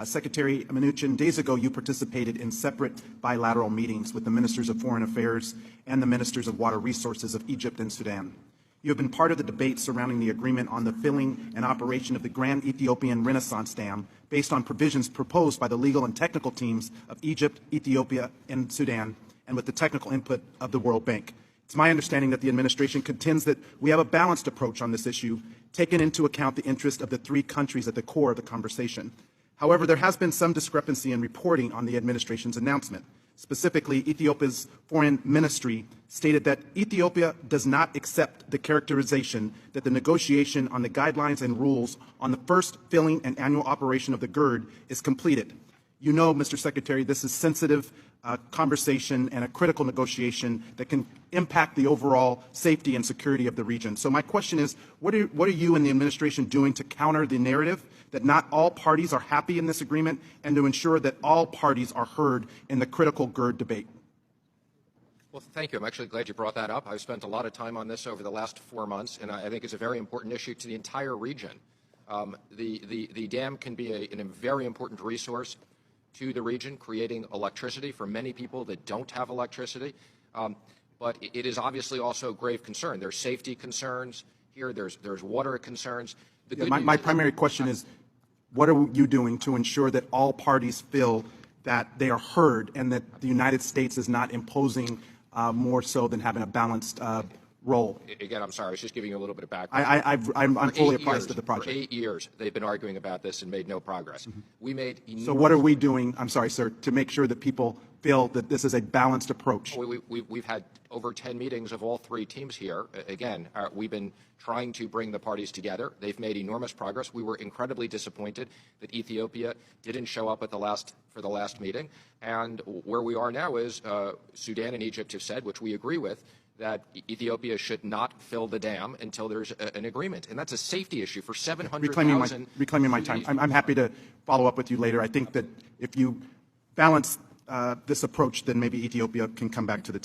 Secretary Mnuchin, days ago you participated in separate bilateral meetings with the Ministers of Foreign Affairs and the Ministers of Water Resources of Egypt and Sudan. You have been part of the debate surrounding the agreement on the filling and operation of the Grand Ethiopian Renaissance Dam based on provisions proposed by the legal and technical teams of Egypt, Ethiopia, and Sudan, and with the technical input of the World Bank. It's my understanding that the administration contends that we have a balanced approach on this issue, taking into account the interest of the three countries at the core of the conversation. However, there has been some discrepancy in reporting on the administration's announcement. Specifically, Ethiopia's foreign ministry stated that Ethiopia does not accept the characterization that the negotiation on the guidelines and rules on the first filling and annual operation of the GERD is completed. You know, Mr. Secretary, this is sensitive conversation and a critical negotiation that can impact the overall safety and security of the region. So my question is, what are you and the administration doing to counter the narrative that not all parties are happy in this agreement and to ensure that all parties are heard in the critical GERD debate? Well, thank you. I'm actually glad you brought that up. I've spent a lot of time on this over the last 4 months, and I think it's a very important issue to the entire region. The dam can be a very important resource to the region, creating electricity for many people that don't have electricity. But it is obviously also a grave concern. There's safety concerns here. There's water concerns. My primary question is, what are you doing to ensure that all parties feel that they are heard and that the United States is not imposing more so than having a balanced role? Again, I'm sorry. I was just giving you a little bit of background. I'm fully apprised of the project. For 8 years, they've been arguing about this and made no progress. Mm-hmm. We made enormous. So what are we doing, I'm sorry, sir, to make sure that people feel that this is a balanced approach? We've had over 10 meetings of all three teams here. Again, we've been trying to bring the parties together. They've made enormous progress. We were incredibly disappointed that Ethiopia didn't show up for the last meeting. And where we are now is Sudan and Egypt have said, which we agree with, that Ethiopia should not fill the dam until there's an agreement. And that's a safety issue for 700,000. Reclaiming my time. I'm happy to follow up with you later. I think that if you balance this approach, then maybe Ethiopia can come back to the table.